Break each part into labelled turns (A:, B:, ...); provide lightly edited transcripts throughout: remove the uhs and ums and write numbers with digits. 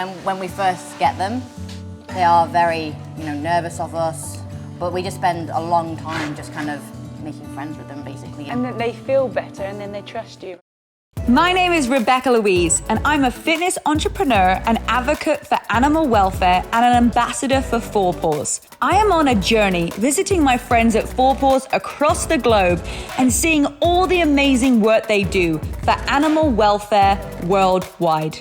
A: when we first get them, they are very, nervous of us, but we just spend a long time just kind of making friends with them, basically.
B: And then they feel better and then they trust you.
C: My name is Rebecca Louise, and I'm a fitness entrepreneur, an advocate for animal welfare, and an ambassador for Four Paws. I am on a journey visiting my friends at Four Paws across the globe and seeing all the amazing work they do for animal welfare worldwide.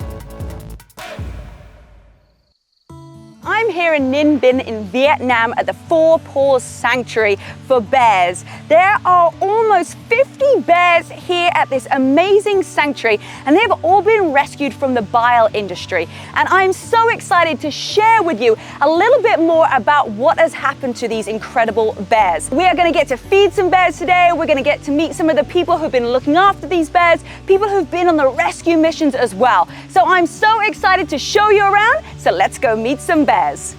B: I'm here in Ninh Binh in Vietnam at the Four Paws Sanctuary for bears. There are almost 50 bears here at this amazing sanctuary, and they've all been rescued from the bile industry. And I'm so excited to share with you a little bit more about what has happened to these incredible bears. We are going to get to feed some bears today. We're going to get to meet some of the people who've been looking after these bears, people who've been on the rescue missions as well. So I'm so excited to show you around. So let's go meet some bears.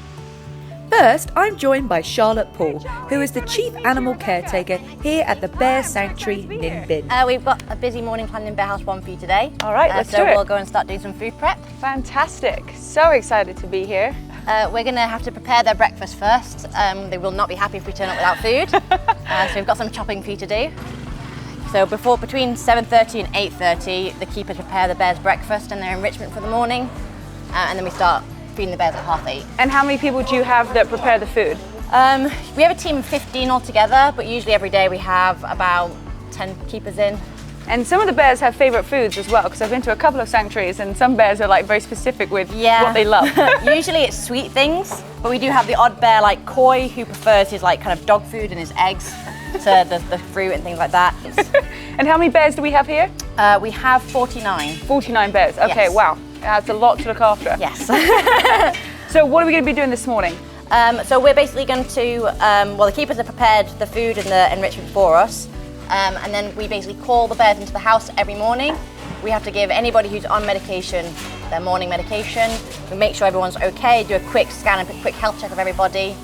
C: First, I'm joined by Charlotte Paul, who is the Chief Animal Caretaker here at the Bear Sanctuary Ninh Binh.
A: We've got a busy morning planned in Bear House 1 for you today.
B: All right, let's do it.
A: So we'll go and start doing some food prep.
B: Fantastic. So excited to be here.
A: We're going to have to prepare their breakfast first. They will not be happy if we turn up without food. So we've got some chopping for you to do. So between 7:30 and 8:30, the keepers prepare the bears' breakfast and their enrichment for the morning. And then we start feeding the bears at 8:30.
B: And how many people do you have that prepare the food?
A: We have a team of 15 altogether, but usually every day we have about 10 keepers in.
B: And some of the bears have favorite foods as well, because I've been to a couple of sanctuaries and some bears are like very specific with what they love.
A: Usually it's sweet things, but we do have the odd bear like Koi who prefers his like kind of dog food and his eggs to the fruit and things like that.
B: And how many bears do we have here?
A: We have 49.
B: 49 bears, okay,
A: Yes.
B: wow. That's a lot to look after.
A: Yes.
B: So what are we going to be doing this morning?
A: So we're basically going to, the keepers have prepared the food and the enrichment for us. And then we basically call the bears into the house every morning. We have to give anybody who's on medication their morning medication. We make sure everyone's okay, do a quick scan and a quick health check of everybody.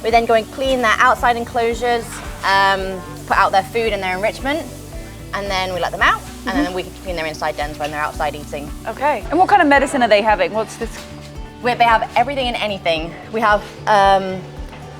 A: We then go and clean their outside enclosures, put out their food and their enrichment, and then we let them out. And then we can clean their inside dens when they're outside eating.
B: Okay. And what kind of medicine are they having? What's this?
A: They have everything and anything. We have, a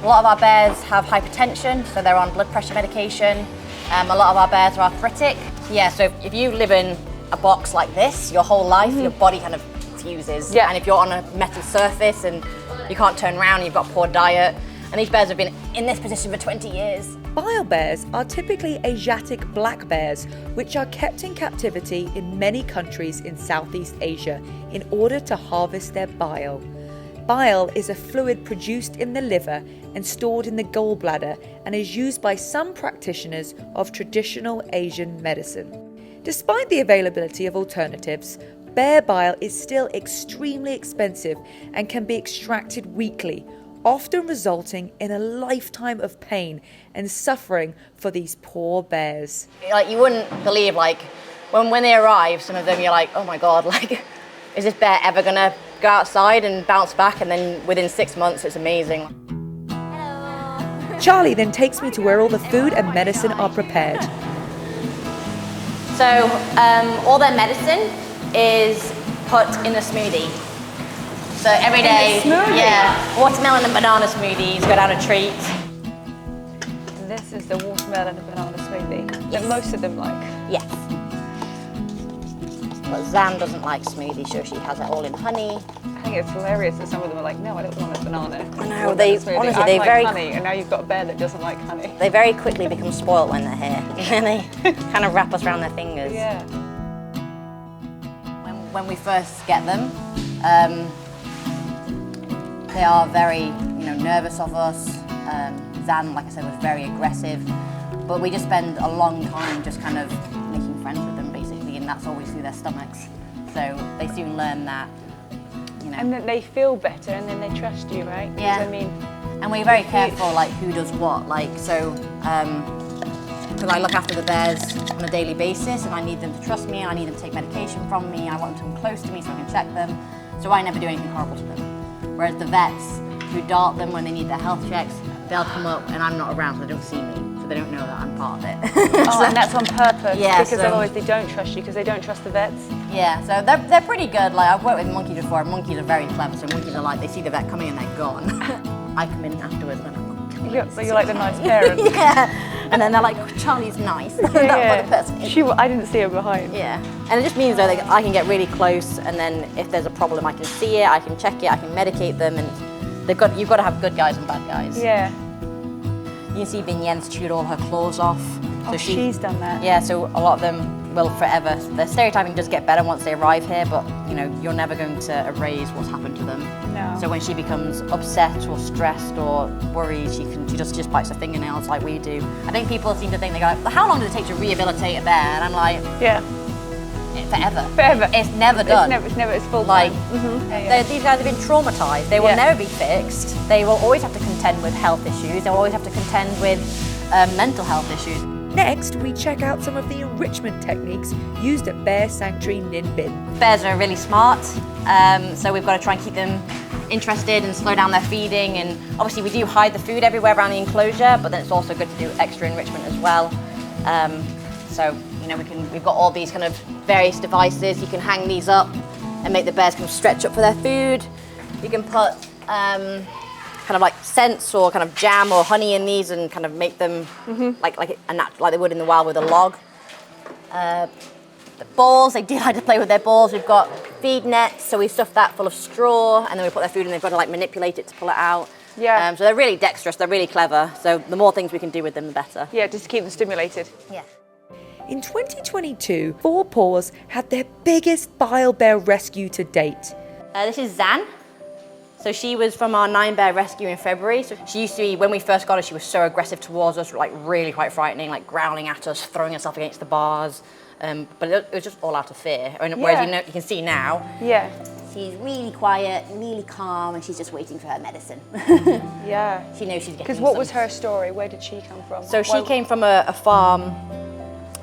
A: lot of our bears have hypertension, so they're on blood pressure medication. A lot of our bears are arthritic. Yeah, so if you live in a box like this your whole life, your body kind of fuses.
B: Yeah.
A: And if you're on a metal surface and you can't turn around, you've got poor diet. And these bears have been in this position for 20 years.
C: Bile bears are typically Asiatic black bears, which are kept in captivity in many countries in Southeast Asia in order to harvest their bile. Bile is a fluid produced in the liver and stored in the gallbladder and is used by some practitioners of traditional Asian medicine. Despite the availability of alternatives, bear bile is still extremely expensive and can be extracted weekly, often resulting in a lifetime of pain and suffering for these poor bears.
A: Like, you wouldn't believe, like, when they arrive, some of them you're like, oh my God, like, is this bear ever gonna go outside and bounce back? And then within 6 months, it's amazing.
C: Charlie then takes me to where all the food and medicine are prepared.
A: So all their medicine is put in a smoothie. So every day, watermelon and banana smoothies, go down a treat.
B: And this is the watermelon and banana smoothie that most of them like.
A: Yes. But Zan doesn't like smoothies, so she has it all in honey.
B: I think it's hilarious that some of them are like, no, I don't want a banana.
A: I know, they honestly,
B: I like honey, and now you've got a bear that doesn't like honey.
A: They very quickly become spoiled when they're here. And they kind of wrap us around their fingers.
B: Yeah.
A: When we first get them, they are very, nervous of us. Zan, like I said, was very aggressive. But we just spend a long time just kind of making friends with them, basically, and that's always through their stomachs. So they soon learn that,
B: And then they feel better, and then they trust you, right?
A: Yeah.
B: I mean,
A: and we're very careful, like, who does what. Like, so, because I look after the bears on a daily basis, and I need them to trust me, I need them to take medication from me, I want them to come close to me so I can check them. So I never do anything horrible to them. Whereas the vets who dart them when they need their health checks, they'll come up and I'm not around, so they don't see me. So they don't know that I'm part of it.
B: and that's on purpose,
A: Yeah,
B: because otherwise they don't trust you, because they don't trust the vets.
A: Yeah, so they're pretty good. Like, I've worked with monkeys before, and monkeys are very clever. So monkeys are like, they see the vet coming and they're gone. I come in afterwards and I'm like,
B: so you're like the nice parent.
A: yeah. And then they're like, oh, Charlie's nice. That's what the person is.
B: I didn't see her behind.
A: Yeah. And it just means though that I can get really close, and then if there's a problem, I can see it, I can check it, I can medicate them, and you've got to have good guys and bad guys.
B: Yeah.
A: You can see Vignette's chewed all her claws off.
B: So she's done that.
A: Yeah, so a lot of them will forever. The stereotyping does get better once they arrive here, but you know, you're never going to erase what's happened to them.
B: No.
A: So when she becomes upset or stressed or worried, she just bites her fingernails like we do. I think people seem to think, they go, how long does it take to rehabilitate a bear? And I'm like,
B: yeah.
A: Forever.
B: Forever.
A: It's never done.
B: It's full
A: like,
B: time.
A: These guys have been traumatized. They will never be fixed. They will always have to contend with health issues. They will always have to contend with mental health issues.
C: Next, we check out some of the enrichment techniques used at Bear Sanctuary Ninh Binh.
A: Bears are really smart, so we've got to try and keep them interested and slow down their feeding. And obviously we do hide the food everywhere around the enclosure, but then it's also good to do extra enrichment as well. So you know, we've got all these kind of various devices. You can hang these up and make the bears kind of stretch up for their food. You can put kind of like scents or kind of jam or honey in these and kind of make them like they would in the wild with a log. The balls, they do like to play with their balls. We've got feed nets, so we stuff that full of straw, and then we put their food in. They've got to like manipulate it to pull it out.
B: Yeah.
A: So they're really dexterous. They're really clever. So the more things we can do with them, the better.
B: Yeah, just to keep them stimulated.
A: Yeah.
C: In 2022, Four Paws had their biggest bile bear rescue to date.
A: This is Zan. So she was from our 9-bear rescue in February. So she used to be, when we first got her, she was so aggressive towards us, like really quite frightening, like growling at us, throwing herself against the bars. But it was just all out of fear. I mean, whereas you can see now, she's really quiet, really calm, and she's just waiting for her medicine.
B: Yeah.
A: She knows she's getting
B: Because what was her story? Where did she come from?
A: So she came from a farm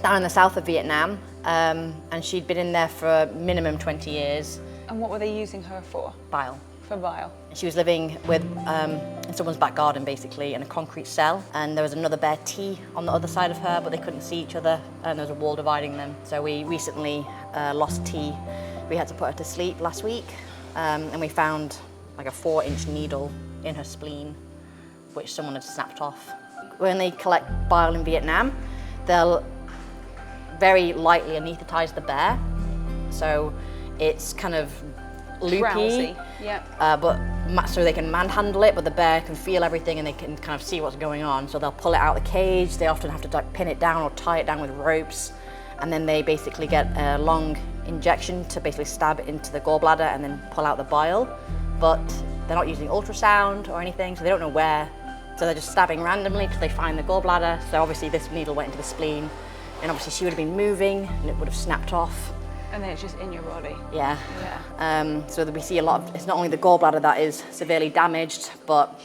A: down in the south of Vietnam, and she'd been in there for minimum 20 years.
B: And what were they using her for?
A: Bile.
B: For bile.
A: She was living with in someone's back garden, basically, in a concrete cell, and there was another bear T on the other side of her, but they couldn't see each other, and there was a wall dividing them. So we recently lost T. We had to put her to sleep last week, and we found like a 4-inch needle in her spleen, which someone had snapped off. When they collect bile in Vietnam, they'll very lightly anesthetize the bear, so it's kind of loopy.
B: Drowsy. Yeah.
A: So they can manhandle it, but the bear can feel everything and they can kind of see what's going on. So they'll pull it out of the cage. They often have to like pin it down or tie it down with ropes, and then they basically get a long injection to basically stab it into the gallbladder and then pull out the bile. But they're not using ultrasound or anything, so they don't know where. So they're just stabbing randomly until they find the gallbladder. So obviously this needle went into the spleen, and obviously she would have been moving and it would have snapped off.
B: And then it's just in your body.
A: Yeah. So that we see a lot of, it's not only the gallbladder that is severely damaged, but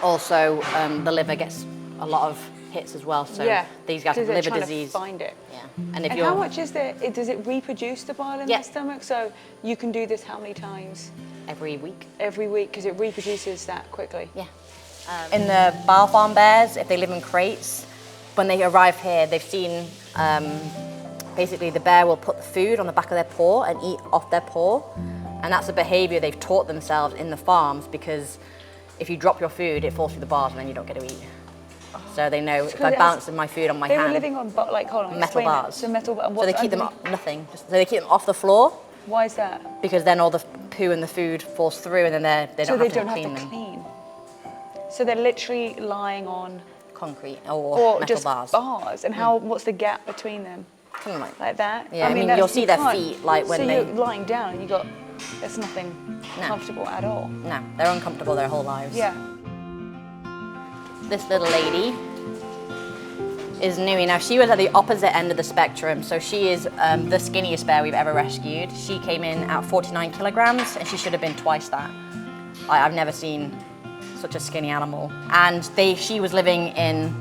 A: also the liver gets a lot of hits as well. So these guys have liver disease.
B: To find it.
A: Yeah.
B: And how much is there? Does it reproduce the bile in their stomach? So you can do this how many times?
A: Every week.
B: Every week, because it reproduces that quickly.
A: Yeah. In the Bärenfarm bears, if they live in crates, when they arrive here, they've seen basically the bear will put the food on the back of their paw and eat off their paw. And that's a behavior they've taught themselves in the farms, because if you drop your food, it falls through the bars and then you don't get to eat. So they know if I balance my food on my hand.
B: They were living on, like, hold on,
A: metal bars.
B: So metal bars.
A: So they keep them nothing. So they keep them off the floor.
B: Why is that?
A: Because then all the poo and the food falls through, and then they don't have to clean them.
B: So they're literally lying on
A: concrete or metal
B: just
A: bars.
B: And what's the gap between them?
A: Kind of
B: like that?
A: Yeah, I mean you'll see their feet like when
B: you're lying down and there's nothing comfortable at all.
A: No, they're uncomfortable their whole lives.
B: Yeah.
A: This little lady is Nui. Now she was at the opposite end of the spectrum, so she is the skinniest bear we've ever rescued. She came in at 49 kilograms and she should have been twice that. I've never seen such a skinny animal. And she was living in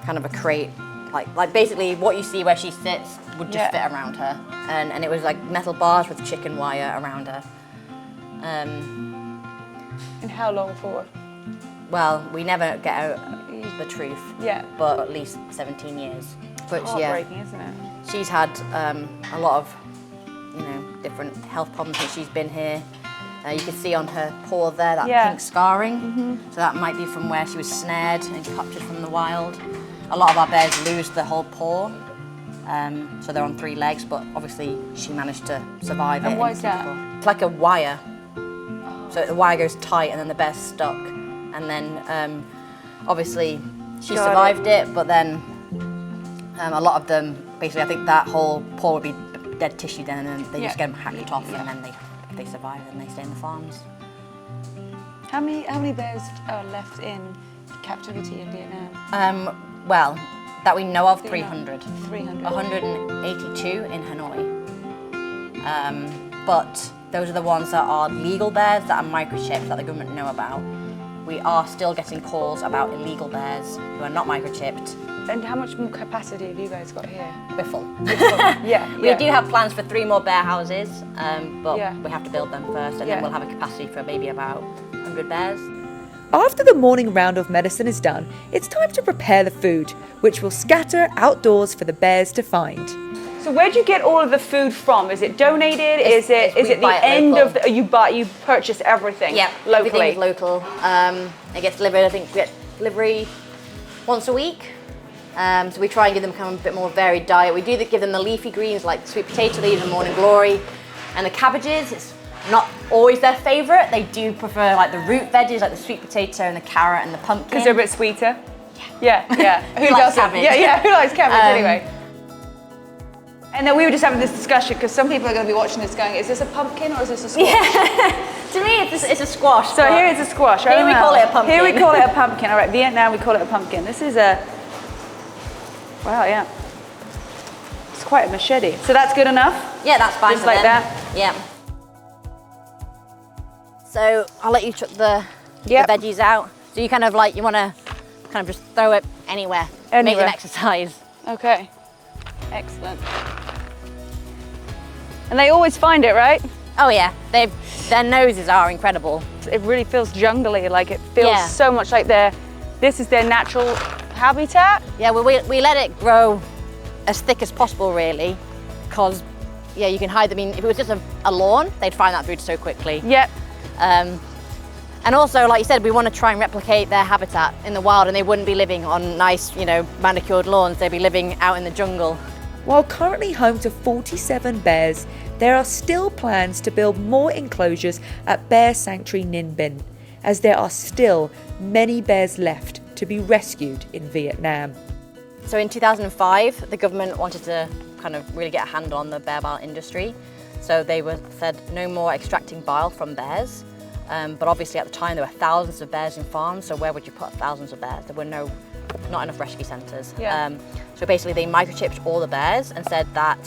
A: kind of a crate, like basically what you see where she sits would just fit around her. And it was like metal bars with chicken wire around her.
B: And how long for?
A: Well, we never get out the truth.
B: Yeah.
A: But at least 17 years. But
B: heartbreaking, isn't it?
A: She's had a lot of different health problems since she's been here. You can see on her paw there that
B: Yeah.
A: pink scarring. So that might be from where she was snared and captured from the wild. A lot of our bears lose the whole paw, so they're on 3 legs, but obviously she managed to survive it.
B: And why is that?
A: It's like a wire. So the wire goes tight and then the bear's stuck. And then obviously she survived it, but then a lot of them, basically I think that whole paw would be dead tissue then, and then they just get them hacked off, and then if they survive, then they stay in the farms.
B: How many bears are left in captivity in Vietnam?
A: Well, that we know of, 300.
B: 300.
A: 182 in Hanoi. But those are the ones that are legal bears that are microchipped that the government know about. We are still getting calls about illegal bears who are not microchipped.
B: And how much more capacity have you guys got here?
A: We're full.
B: Yeah.
A: We do have plans for 3 more bear houses, but
B: Yeah.
A: we have to build them first, and then we'll have a capacity for maybe about 100 bears.
C: After the morning round of medicine is done, it's time to prepare the food, which will scatter outdoors for the bears to find.
B: So where do you get all of the food from? Is it donated? Is it
A: we
B: the
A: buy it
B: end
A: local.
B: of the, you purchase everything?
A: Yeah,
B: locally.
A: everything is local. It gets delivered. I think we get delivery once a week. So we try and give them kind of a bit more varied diet. We do give them the leafy greens like sweet potato leaves and morning glory, and the cabbages. It's not always their favourite. They do prefer like the root veggies, like the sweet potato and the carrot and the pumpkin.
B: Because they're a bit sweeter. Yeah. Who
A: likes
B: doesn't?
A: cabbage?
B: Yeah. Who likes cabbage anyway? And then we were just having this discussion because some people are going to be watching this going, is this a pumpkin or is this a squash?
A: Yeah. To me, it's a squash.
B: So here it's a squash.
A: Here we call it a pumpkin.
B: Here we call it a pumpkin. All right, Vietnam we call it a pumpkin. This is a, wow, yeah. It's quite a machete. So that's good enough?
A: Yeah, that's fine.
B: Just
A: for
B: like
A: them.
B: that?
A: Yeah. So I'll let you chuck the veggies out. So you kind of like, you want to kind of just throw it anywhere. Make them exercise.
B: Okay. Excellent. And they always find it, right?
A: Oh yeah, their noses are incredible.
B: It really feels jungly, like it feels so much like this is their natural habitat.
A: Yeah, well, we let it grow as thick as possible, really, because you can hide them. I mean, if it was just a lawn, they'd find that food so quickly.
B: Yep.
A: And also, like you said, we want to try and replicate their habitat in the wild, and they wouldn't be living on nice, manicured lawns. They'd be living out in the jungle.
C: While currently home to 47 bears, there are still plans to build more enclosures at Bear Sanctuary Ninh Binh, as there are still many bears left to be rescued in Vietnam.
A: So in 2005, the government wanted to kind of really get a handle on the bear bile industry. So they said no more extracting bile from bears. But obviously at the time there were thousands of bears in farms, so where would you put thousands of bears? There were not enough rescue centres.
B: Yeah.
A: So basically they microchipped all the bears and said that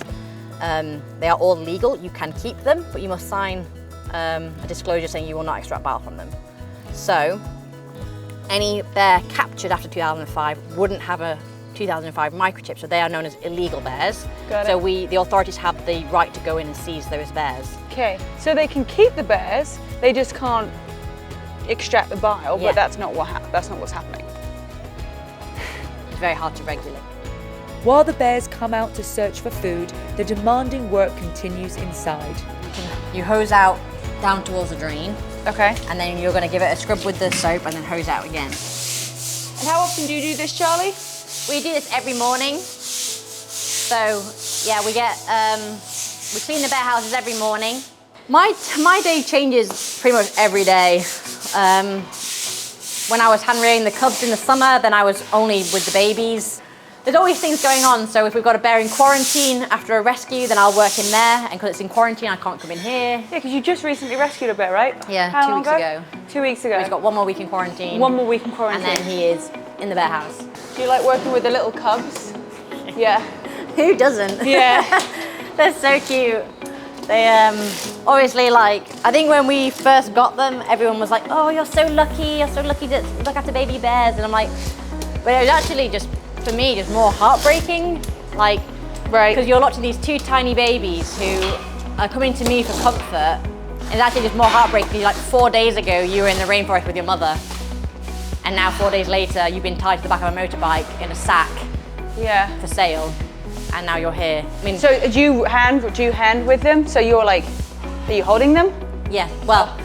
A: they are all legal, you can keep them, but you must sign a disclosure saying you will not extract bile from them. So any bear captured after 2005 wouldn't have a 2005 microchip, so they are known as illegal bears. So the authorities have the right to go in and seize those bears.
B: Okay, so they can keep the bears, they just can't extract the bile, but that's not what's happening.
A: It's very hard to regulate.
C: While the bears come out to search for food, the demanding work continues inside.
A: You hose out down towards the drain.
B: Okay.
A: And then you're going to give it a scrub with the soap and then hose out again.
B: And how often do you do this, Charlie?
A: We do this every morning. So yeah, we clean the bear houses every morning. My day changes pretty much every day. When I was hand rearing the cubs in the summer, then I was only with the babies. There's always things going on, so if we've got a bear in quarantine after a rescue, then I'll work in there, and because it's in quarantine, I can't come in here.
B: Yeah, because you just recently rescued a bear, right?
A: Yeah,
B: How
A: 2
B: long
A: weeks ago.
B: 2 weeks ago.
A: He's got 1 more week in quarantine.
B: 1 more week in quarantine.
A: And then he is in the bear house.
B: Do you like working with the little cubs? Yeah.
A: Who doesn't?
B: Yeah.
A: They're so cute. They obviously, like, I think when we first got them, everyone was like, oh, you're so lucky to look after baby bears. And I'm like, but it was actually just, for me, just more heartbreaking. Like,
B: right.
A: Because you're watching these 2 tiny babies who are coming to me for comfort. And it's actually just more heartbreaking. Like 4 days ago, you were in the rainforest with your mother. And now 4 days later, you've been tied to the back of a motorbike in a sack for sale. and now you're here. I mean,
B: So do you hand with them? So you're like, are you holding them?
A: yeah, well,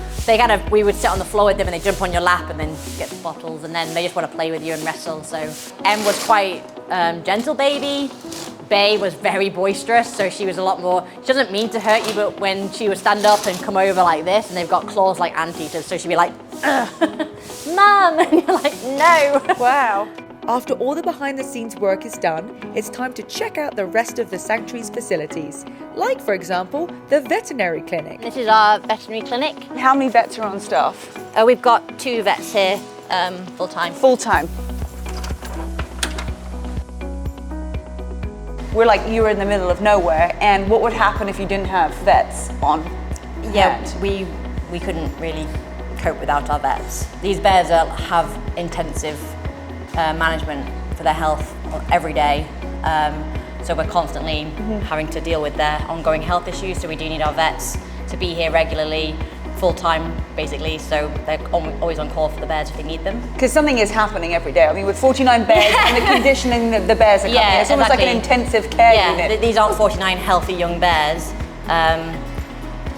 A: we would sit on the floor with them and they jump on your lap and then get the bottles, and then they just want to play with you and wrestle. So Em was quite gentle baby. Bay was very boisterous, so she was a lot more, she doesn't mean to hurt you, but when she would stand up and come over like this, and they've got claws like anteaters, so she'd be like, Mum, and you're like, no.
B: Wow.
C: After all the behind-the-scenes work is done, it's time to check out the rest of the sanctuary's facilities, like, for example, the veterinary clinic.
A: This is our veterinary clinic.
B: How many vets are on staff?
A: We've got 2 vets here, full-time.
B: Full-time. We're like, you were in the middle of nowhere, and what would happen if you didn't have vets on hand?
A: We couldn't really cope without our vets. These bears have intensive management for their health every day. So we're constantly having to deal with their ongoing health issues. So we do need our vets to be here regularly, full-time basically. So they're always on call for the bears if they need them.
B: Because something is happening every day. I mean, with 49 bears and the conditioning that the bears are coming in, it's almost like an intensive care unit.
A: These aren't 49 healthy young bears.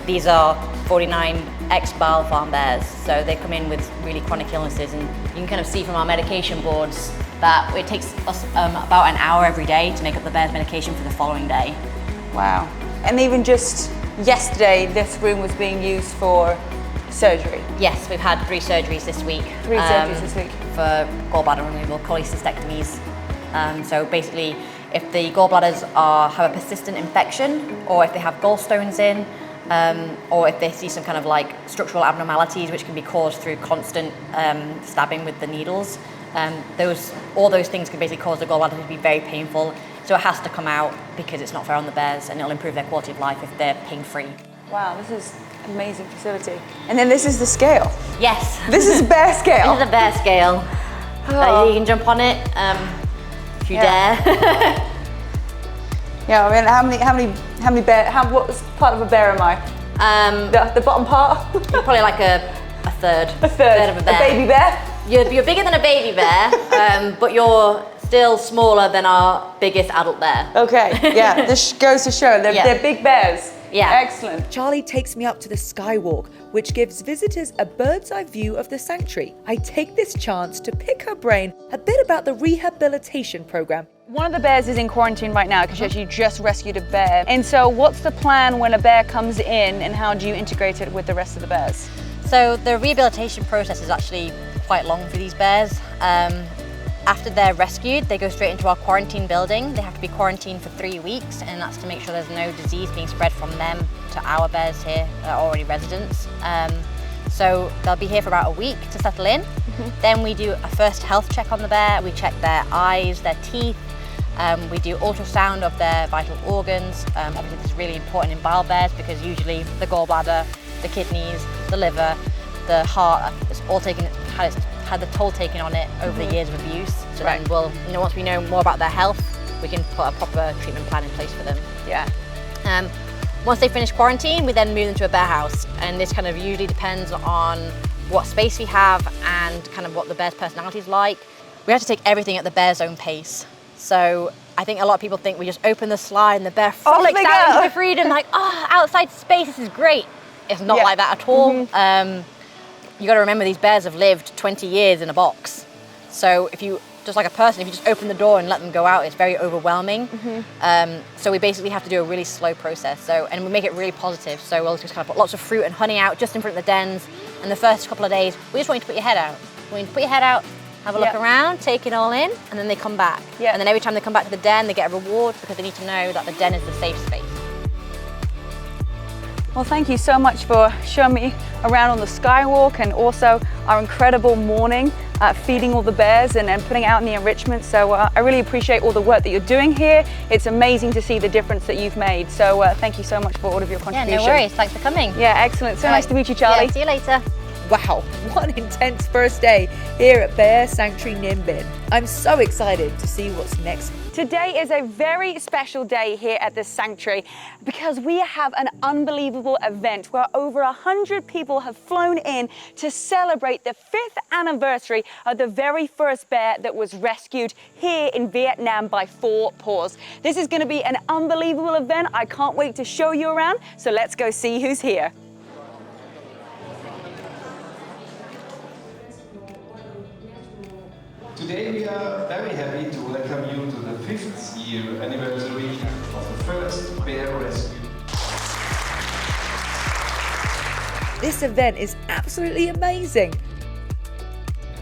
A: These are 49 ex-Bärenfarm bears. So they come in with really chronic illnesses, and you can kind of see from our medication boards that it takes us about an hour every day to make up the bear's medication for the following day.
B: Wow. And even just yesterday, this room was being used for surgery.
A: Yes, we've had 3 surgeries this week.
B: 3 surgeries this week.
A: For gallbladder removal, cholecystectomies. So basically, if the gallbladders have a persistent infection, or if they have gallstones in, or if they see some kind of like structural abnormalities which can be caused through constant stabbing with the needles, all those things can basically cause the gallbladder to be very painful. So it has to come out because it's not fair on the bears, and it'll improve their quality of life if they're pain-free.
B: Wow, this is an amazing facility. And then this is the scale.
A: Yes.
B: This is bear scale.
A: This is a bear scale. You can jump on it if you dare.
B: Yeah, I mean, how many bear? What part of a bear am I? The bottom part.
A: You're probably like a third.
B: A third
A: of a bear.
B: A baby bear.
A: You're bigger than a baby bear, but you're still smaller than our biggest adult bear.
B: Okay. Yeah. This goes to show they're big bears.
A: Yeah.
B: Excellent.
C: Charlie takes me up to the skywalk, which gives visitors a bird's eye view of the sanctuary. I take this chance to pick her brain a bit about the rehabilitation program.
B: One of the bears is in quarantine right now because you just rescued a bear. And so what's the plan when a bear comes in, and how do you integrate it with the rest of the bears?
A: So the rehabilitation process is actually quite long for these bears. After they're rescued, they go straight into our quarantine building. They have to be quarantined for 3 weeks, and that's to make sure there's no disease being spread from them to our bears here that are already residents. So they'll be here for about a week to settle in. Then we do a first health check on the bear. We check their eyes, their teeth. We do ultrasound of their vital organs. Obviously this is really important in bile bears because usually the gallbladder, the kidneys, the liver, the heart, it's all had the toll taken on it over the years of abuse. So then once we know more about their health, we can put a proper treatment plan in place for them.
B: Yeah.
A: Once they finish quarantine, we then move them to a bear house. And this kind of usually depends on what space we have and kind of what the bear's personality is like. We have to take everything at the bear's own pace. So I think a lot of people think we just open the slide and the bear frolics out into freedom, like, outside space, this is great. It's not like that at all. You got to remember these bears have lived 20 years in a box. So if you, just like a person, if you just open the door and let them go out, it's very overwhelming. So we basically have to do a really slow process. And we make it really positive. So we'll just kind of put lots of fruit and honey out just in front of the dens. And the first couple of days, we just want you to put your head out. We want you to put your head out, have a look around, take it all in, and then they come back. And then every time they come back to the den, they get a reward because they need to know that the den is the safe space.
B: Well, thank you so much for showing me around on the skywalk, and also our incredible morning feeding all the bears and putting out in the enrichment. So I really appreciate all the work that you're doing here. It's amazing to see the difference that you've made. So thank you so much for all of your contribution.
A: Yeah, no worries. Thanks for coming.
B: Yeah, excellent. So nice to meet you, Charlie.
A: Yeah, see you later.
C: Wow, one intense first day here at Bear Sanctuary Ninh Binh. I'm so excited to see what's next.
B: Today is a very special day here at this sanctuary because we have an unbelievable event where over 100 people have flown in to celebrate the 5th anniversary of the very first bear that was rescued here in Vietnam by 4 paws. This is going to be an unbelievable event. I can't wait to show you around, so let's go see who's here.
D: Today we are very happy to welcome you to the 5th year anniversary of the first bear rescue.
C: This event is absolutely amazing.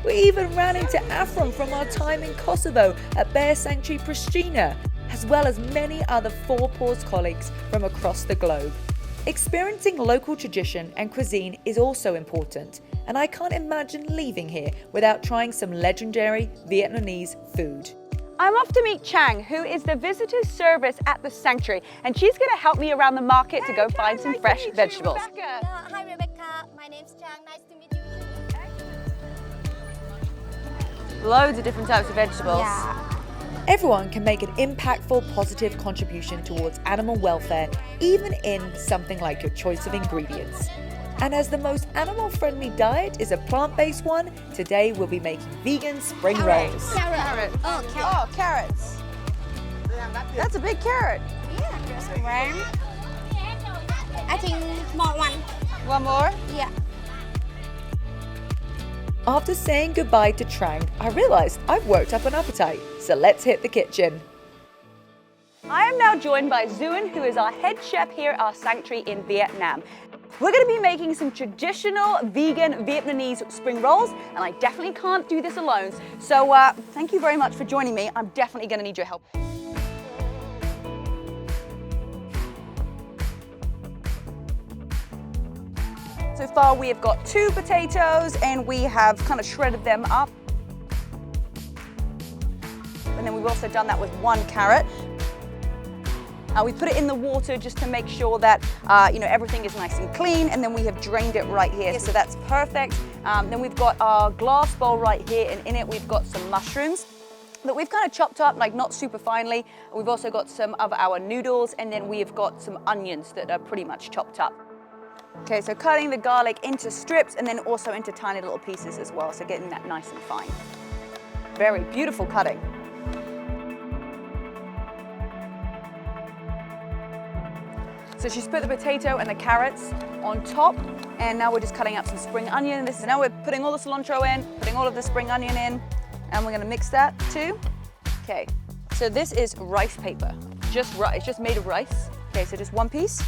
C: We even ran into Afron from our time in Kosovo at Bear Sanctuary Pristina, as well as many other 4 paws colleagues from across the globe. Experiencing local tradition and cuisine is also important, and I can't imagine leaving here without trying some legendary Vietnamese food.
B: I'm off to meet Chang, who is the visitor service at the sanctuary, and she's going to help me around the market to go find some fresh vegetables.
E: Hi Rebecca, my name's Chang, nice to meet you.
B: Loads of different types of vegetables.
E: Yeah.
C: Everyone can make an impactful, positive contribution towards animal welfare, even in something like your choice of ingredients. And as the most animal-friendly diet is a plant-based one, today we'll be making vegan spring rolls.
E: Carrot. Oh, carrot.
B: Oh, carrots. That's a big carrot.
E: Yeah. I think small one.
B: One more?
E: Yeah.
C: After saying goodbye to Trang, I realized I've worked up an appetite, so let's hit the kitchen.
B: I am now joined by Zuin, who is our head chef here at our sanctuary in Vietnam. We're going to be making some traditional vegan Vietnamese spring rolls, and I definitely can't do this alone. So thank you very much for joining me. I'm definitely going to need your help. So far we have got 2 potatoes and we have kind of shredded them up. And then we've also done that with 1 carrot. We put it in the water just to make sure that everything is nice and clean, and then we have drained it right here, so that's perfect. Then we've got our glass bowl right here, and in it we've got some mushrooms that we've kind of chopped up, like not super finely. We've also got some of our noodles, and then we've got some onions that are pretty much chopped up. Okay, so cutting the garlic into strips and then also into tiny little pieces as well, so getting that nice and fine. Very beautiful cutting. So she's put the potato and the carrots on top, and now we're just cutting up some spring onion. Now we're putting all the cilantro in, putting all of the spring onion in, and we're gonna mix that too. Okay, so this is rice paper, just rice, it's just made of rice. Okay, so just 1 piece.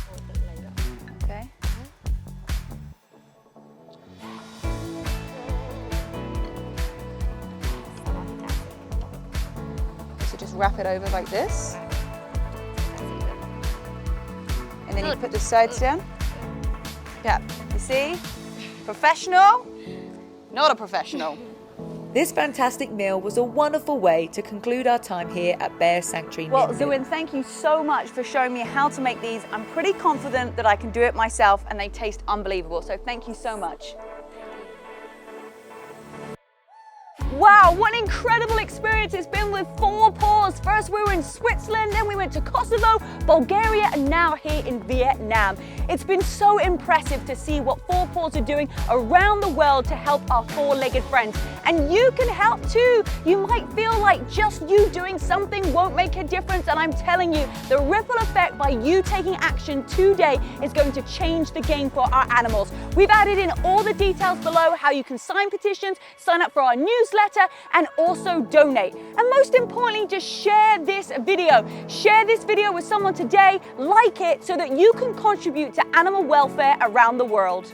B: Okay. So just wrap it over like this. And then you put the sides down. Yeah, you see? Professional, not a professional.
C: This fantastic meal was a wonderful way to conclude our time here at Bear Sanctuary
B: Well,
C: Ninh Binh.
B: Zuin, thank you so much for showing me how to make these. I'm pretty confident that I can do it myself, and they taste unbelievable, so thank you so much. Wow, what an incredible experience it's been with 4 paws. First we were in Switzerland, then we went to Kosovo, Bulgaria, and now here in Vietnam. It's been so impressive to see what 4 paws are doing around the world to help our 4-legged friends. And you can help too. You might feel like just you doing something won't make a difference, and I'm telling you, the ripple effect by you taking action today is going to change the game for our animals. We've added in all the details below, how you can sign petitions, sign up for our newsletter, and also donate. And most importantly, just share this video. Share this video with someone today, like it, so that you can contribute to animal welfare around the world.